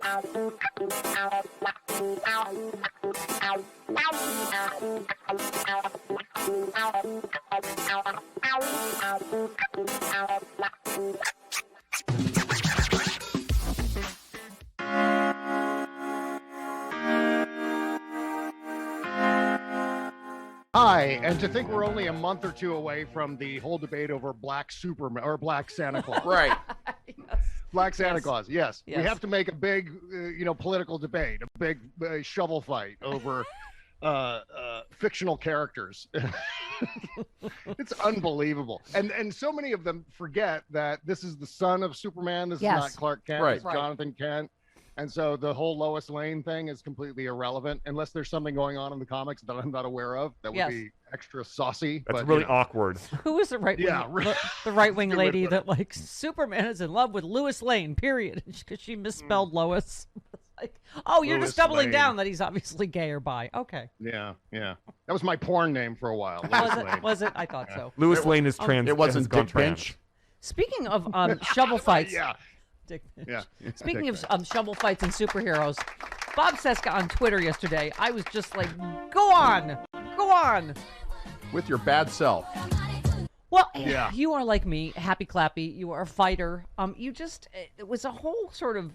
Hi, and to think we're only a month or two away from the whole debate over Black Superman or Black Santa Claus. Right. Yes. Black Santa Claus, yes. We have to make a big, political debate, a big shovel fight over fictional characters. It's unbelievable. And so many of them forget that this is the son of Superman. This is not Clark Kent. Right. It's Jonathan Kent. And so the whole Lois Lane thing is completely irrelevant unless there's something going on in the comics that I'm not aware of. That would be extra saucy. That's really awkward. Who is the the right-wing lady that Superman is in love with Lois Lane, period, because she misspelled Lois. Like, oh, you're Lois just doubling Lane. down that he's obviously gay or bi. Okay. Yeah. That was my porn name for a while. Was it? I thought so. Lois Lane is trans. It wasn't gone Dick trans. Pinch. Speaking of shovel fights. Dick Pinch. Speaking of shovel fights and superheroes, Bob Cesca on Twitter yesterday, I was just like, go on. With your bad self. Well, you are like me, happy clappy. You are a fighter. It was a whole sort of,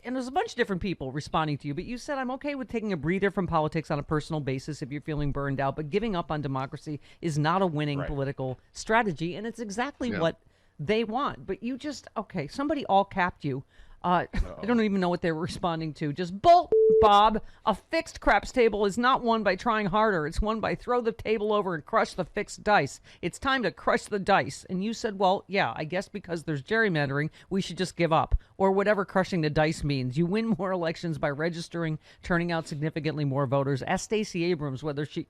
and there's a bunch of different people responding to you, but you said, I'm okay with taking a breather from politics on a personal basis if you're feeling burned out, but giving up on democracy is not a winning political strategy, and it's exactly what they want. But you just, somebody all capped you. I don't even know what they were responding to. Just bull, Bob. A fixed craps table is not won by trying harder. It's won by throw the table over and crush the fixed dice. It's time to crush the dice. And you said, well, yeah, I guess because there's gerrymandering, we should just give up. Or whatever crushing the dice means. You win more elections by registering, turning out significantly more voters. Ask Stacey Abrams whether she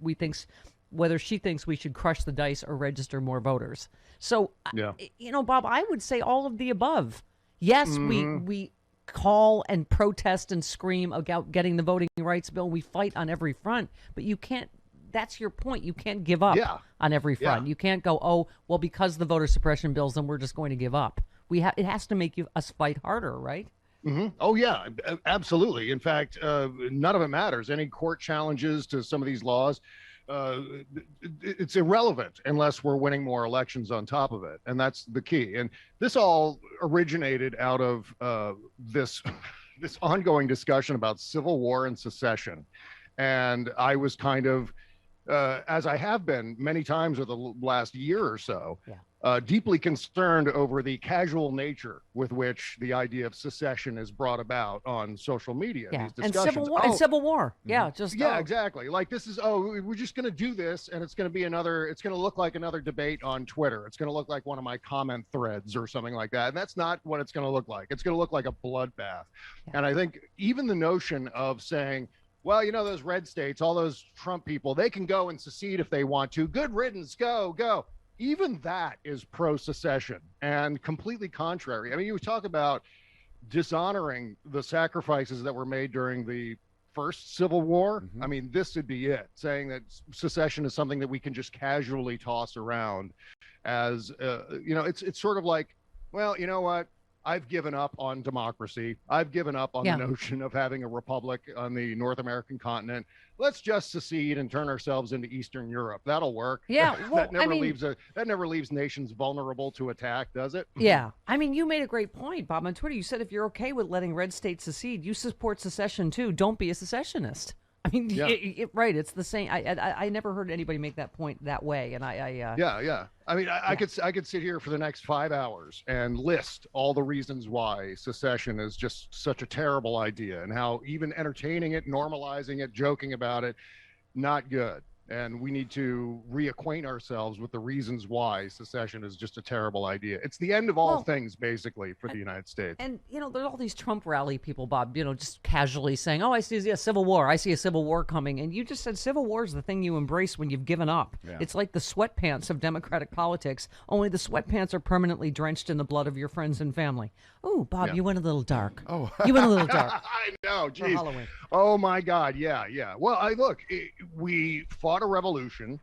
thinks we should crush the dice or register more voters. So, Bob, I would say all of the above. Yes, we call and protest and scream about getting the voting rights bill. We fight on every front, but you can't. That's your point. You can't give up on every front. You can't go, oh, well, because the voter suppression bills, then we're just going to give up. It has to make us fight harder, right? Mm-hmm. Oh, yeah, absolutely. In fact, none of it matters. Any court challenges to some of these laws, it's irrelevant unless we're winning more elections on top of it. And that's the key. And this all originated out of this ongoing discussion about civil war and secession. And I was kind of, as I have been many times over the last year or so, deeply concerned over the casual nature with which the idea of secession is brought about on social media. These discussions. And civil war. Exactly. Like this is, we're just going to do this, and it's going to look like another debate on Twitter. It's going to look like one of my comment threads or something like that. And that's not what it's going to look like. It's going to look like a bloodbath. Yeah. And I think even the notion of saying, well, those red states, all those Trump people, they can go and secede if they want to. Good riddance, go. Even that is pro-secession and completely contrary. I mean, you talk about dishonoring the sacrifices that were made during the first Civil War. I mean, this would be it, saying that secession is something that we can just casually toss around as, it's sort of like, well, you know what? I've given up on democracy. I've given up on the notion of having a republic on the North American continent. Let's just secede and turn ourselves into Eastern Europe. That'll work. Yeah, well, that never leaves nations vulnerable to attack, does it? Yeah, I mean, you made a great point, Bob, on Twitter. You said if you're okay with letting red states secede, you support secession too. Don't be a secessionist. I mean, right? It's the same. I never heard anybody make that point that way, and I mean, I could sit here for the next 5 hours and list all the reasons why secession is just such a terrible idea, and how even entertaining it, normalizing it, joking about it, not good. And we need to reacquaint ourselves with the reasons why secession is just a terrible idea. It's the end of all things, basically, for the United States. And, there's all these Trump rally people, Bob, just casually saying, oh, I see a civil war. I see a civil war coming. And you just said civil war is the thing you embrace when you've given up. Yeah. It's like the sweatpants of democratic politics, only the sweatpants are permanently drenched in the blood of your friends and family. Oh, Bob, you went a little dark. Oh, you went a little dark. I know, geez. For Halloween. Oh, my God, yeah. Well, we fought a revolution,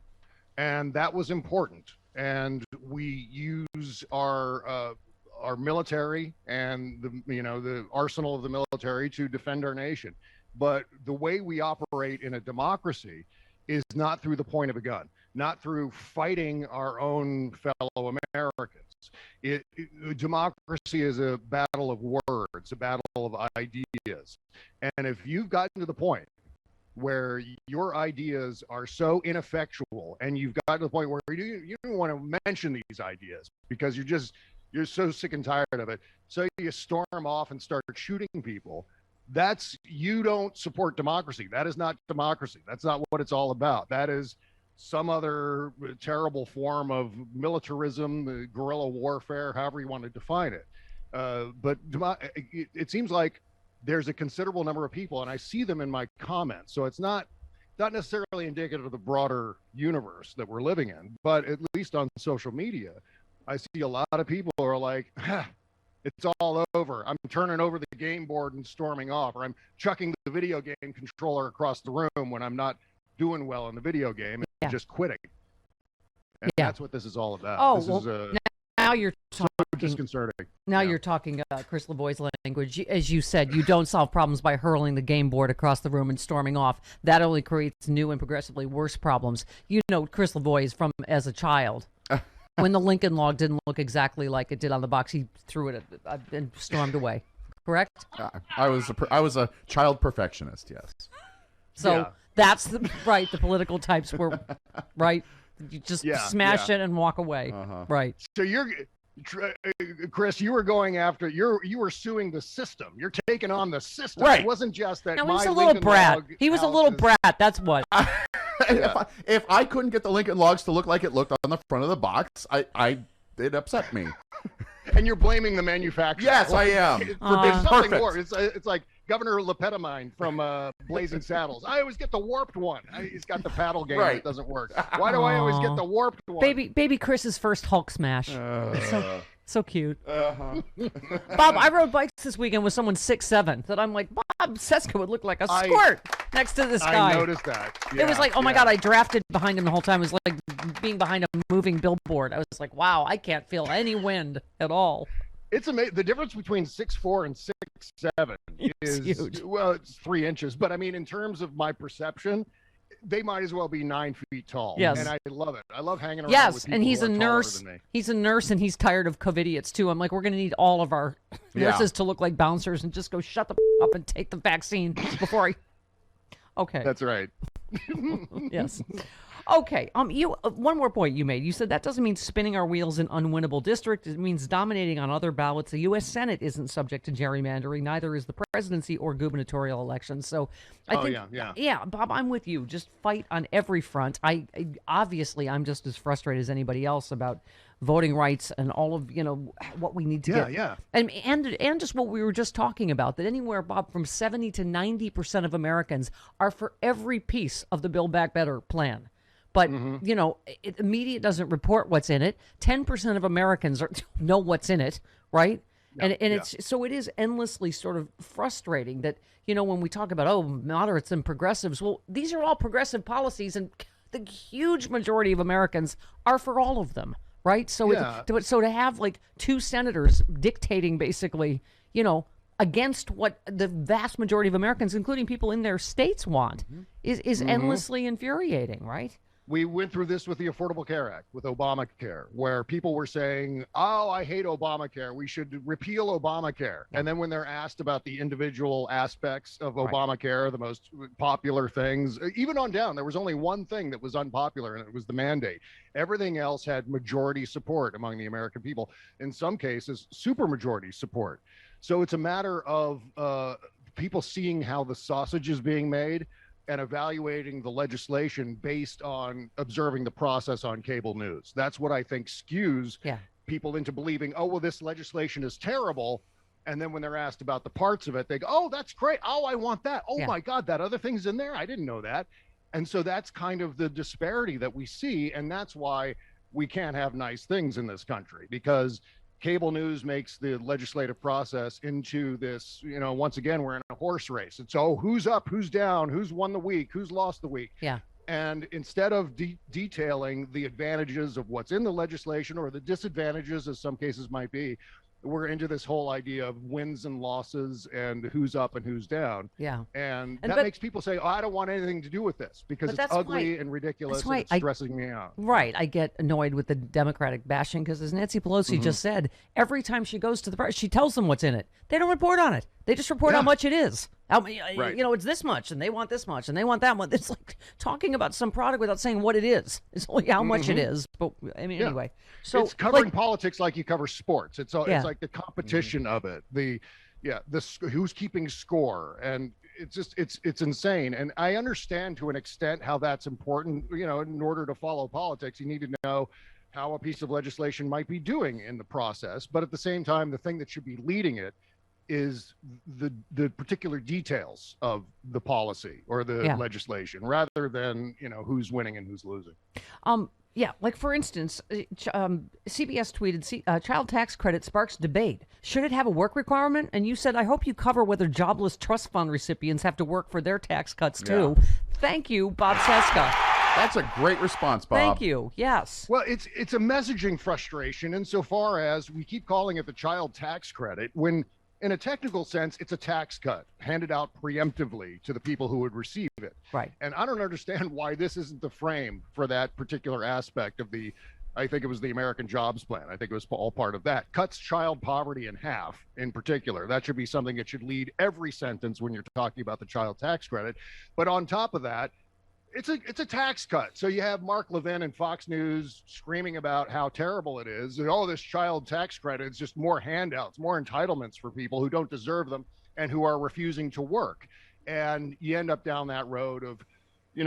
and that was important. And we use our our military and the arsenal of the military to defend our nation. But the way we operate in a democracy is not through the point of a gun, not through fighting our own fellow Americans. Democracy is a battle of words, a battle of ideas. And if you've gotten to the point where your ideas are so ineffectual and you've gotten to the point where you don't want to mention these ideas because you're so sick and tired of it, so you storm off and start shooting people, you don't support democracy. That is not democracy. That's not what it's all about. That is some other terrible form of militarism, guerrilla warfare, however you want to define it. But it seems like there's a considerable number of people, and I see them in my comments. So it's not necessarily indicative of the broader universe that we're living in, but at least on social media, I see a lot of people who are like, it's all over. I'm turning over the game board and storming off, or I'm chucking the video game controller across the room when I'm not doing well in the video game and just quitting. And that's what this is all about. Oh, this is now you're talking. So disconcerting. Now you're talking Chris Lavoie's language. As you said, you don't solve problems by hurling the game board across the room and storming off. That only creates new and progressively worse problems. You know, Chris Lavoie is from as a child. When the Lincoln log didn't look exactly like it did on the box, he threw it and stormed away. Correct? I was a child perfectionist. Yes. So that's the political types were right. You just smash it and walk away. Right. So Chris, you were going after you were suing the system. You're taking on the system. Right. It wasn't just that. No, he was a little brat. He was a little brat. That's what. If I couldn't get the Lincoln Logs to look like it looked on the front of the box, it upset me. And you're blaming the manufacturer. Yes, I am. There's something more. It's like Governor Lepetamine from Blazing Saddles. I always get the warped one. He's got the paddle game that doesn't work. Why do I always get the warped one? Baby Chris's first Hulk smash. So cute. Bob, I rode bikes this weekend with someone 6'7" that I'm like, Bob Cesca would look like a squirt next to this guy. I noticed that. Yeah, it was like, oh my God, I drafted behind him the whole time. It was like being behind a moving billboard. I was like, wow, I can't feel any wind at all. It's amazing. The difference between 6'4" and 6'7" is huge. Well, it's 3 inches. But I mean, in terms of my perception, they might as well be 9 feet tall. Yes. And I love it. I love hanging around with people and he's who are a nurse. taller than me. He's a nurse, and he's tired of COVIDiots too. I'm like, we're going to need all of our nurses to look like bouncers and just go shut the up and take the vaccine before I. Okay. That's right. Yes. Okay. One more point you made. You said that doesn't mean spinning our wheels in unwinnable districts. It means dominating on other ballots. The U.S. Senate isn't subject to gerrymandering. Neither is the presidency or gubernatorial elections. So I think, Bob, I'm with you. Just fight on every front. Obviously, I'm just as frustrated as anybody else about voting rights and all of what we need to get. Yeah. And just what we were just talking about, that anywhere, Bob, from 70 to 90% of Americans are for every piece of the Build Back Better plan. But, the media doesn't report what's in it. 10% of Americans know what's in it, right? Yeah, it is endlessly sort of frustrating that, when we talk about, moderates and progressives, well, these are all progressive policies, and the huge majority of Americans are for all of them, right? So, so to have like two senators dictating basically, against what the vast majority of Americans, including people in their states, want is endlessly infuriating, right? We went through this with the Affordable Care Act, with Obamacare, where people were saying, I hate Obamacare. We should repeal Obamacare. And then when they're asked about the individual aspects of Obamacare, the most popular things, even on down, there was only one thing that was unpopular, and it was the mandate. Everything else had majority support among the American people. In some cases, supermajority support. So it's a matter of people seeing how the sausage is being made and evaluating the legislation based on observing the process on cable news. That's what I think skews people into believing, this legislation is terrible. And then when they're asked about the parts of it, they go, that's great. I want that. My God, that other thing's in there. I didn't know that. And so that's kind of the disparity that we see. And that's why we can't have nice things in this country, because cable news makes the legislative process into this, once again, we're in a horse race. It's, who's up, who's down, who's won the week, who's lost the week. Yeah. And instead of detailing the advantages of what's in the legislation, or the disadvantages, as some cases might be, we're into this whole idea of wins and losses and who's up and who's down. Yeah. And that makes people say, oh, I don't want anything to do with this because it's ugly and ridiculous and it's stressing me out. Right. I get annoyed with the Democratic bashing because, as Nancy Pelosi just said, every time she goes to the press, she tells them what's in it. They don't report on it. They just report how much it is. It's this much, and they want this much, and they want that much. It's like talking about some product without saying what it is. It's only how much it is. But anyway. So it's covering politics like you cover sports. It's like the competition of it. Who's keeping score, and it's insane. And I understand to an extent how that's important. In order to follow politics, you need to know how a piece of legislation might be doing in the process. But at the same time, the thing that should be leading it is the particular details of the policy or the legislation, rather than who's winning and who's losing. Like for instance, CBS tweeted, child tax credit sparks debate. Should it have a work requirement? And you said, I hope you cover whether jobless trust fund recipients have to work for their tax cuts too. Thank you, Bob Cesca. That's a great response, Bob. Thank you. Yes. Well, it's a messaging frustration insofar as we keep calling it the child tax credit when in a technical sense, it's a tax cut handed out preemptively to the people who would receive it. Right. And I don't understand why this isn't the frame for that particular aspect of I think it was the American Jobs Plan. I think it was all part of that. Cuts child poverty in half in particular. That should be something that should lead every sentence when you're talking about the child tax credit. But on top of that, it's a tax cut. So you have Mark Levin and Fox News screaming about how terrible it is. And this child tax credit is just more handouts, more entitlements for people who don't deserve them and who are refusing to work. And you end up down that road of,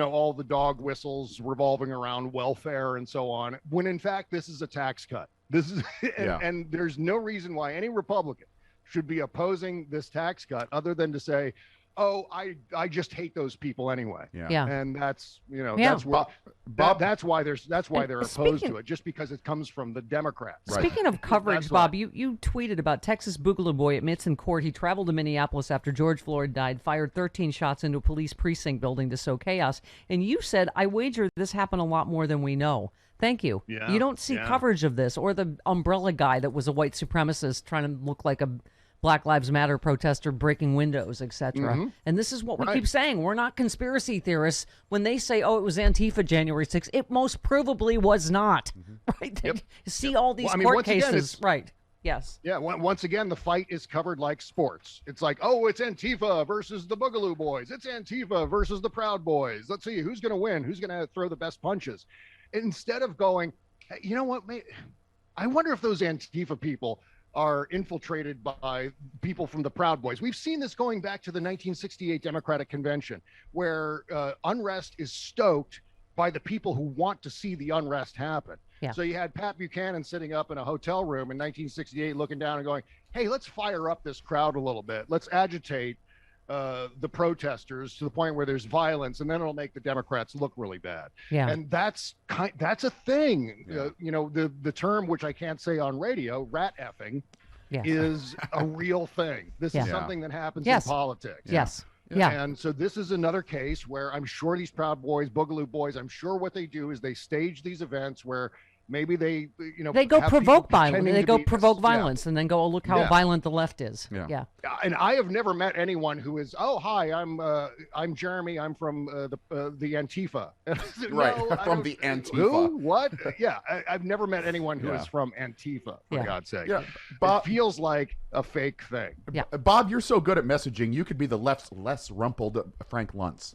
all the dog whistles revolving around welfare and so on, when in fact, this is a tax cut. This is, and there's no reason why any Republican should be opposing this tax cut other than to say, oh, I just hate those people anyway. Yeah. And that's, that's why that's why they're opposed to it, just because it comes from the Democrats. Right. Speaking of coverage, Bob, you tweeted about Texas Boogaloo Boy admits in court he traveled to Minneapolis after George Floyd died, fired 13 shots into a police precinct building to sow chaos. And you said, I wager this happened a lot more than we know. Thank you. Yeah. You don't see coverage of this, or the umbrella guy that was a white supremacist trying to look like a Black Lives Matter protester breaking windows, etc. And this is what we keep saying. We're not conspiracy theorists. When they say, oh, it was Antifa January 6th, it most provably was not. Right? Yep. See all these court cases. Right. Yes. Yeah. Once again, the fight is covered like sports. It's like, oh, it's Antifa versus the Boogaloo Boys. It's Antifa versus the Proud Boys. Let's see who's going to win. Who's going to throw the best punches? Instead of going, hey, you know what? I wonder if those Antifa people are infiltrated by people from the Proud Boys. We've seen this going back to the 1968 Democratic Convention, where unrest is stoked by the people who want to see the unrest happen. Yeah. So you had Pat Buchanan sitting up in a hotel room in 1968 looking down and going, hey, let's fire up this crowd a little bit. Let's agitate the protesters to the point where there's violence, and then it'll make the Democrats look really bad. Yeah. And that's a thing. The term, which I can't say on radio, rat effing, is a real thing. This is something that happens in politics. Yes. Yeah. And so this is another case where I'm sure these Proud Boys, Boogaloo Boys, I'm sure what they do is they stage these events where maybe they go provoke violence. They go provoke violence and then go, oh, look how violent the left is. Yeah. And I have never met anyone who is, oh, hi, I'm Jeremy. I'm from the Antifa. Right. From the Antifa. Who? What? Yeah. I've never met anyone who is from Antifa, for God's sake. Yeah. Bob, it feels like a fake thing. Yeah. Bob, you're so good at messaging. You could be the left's less rumpled Frank Luntz.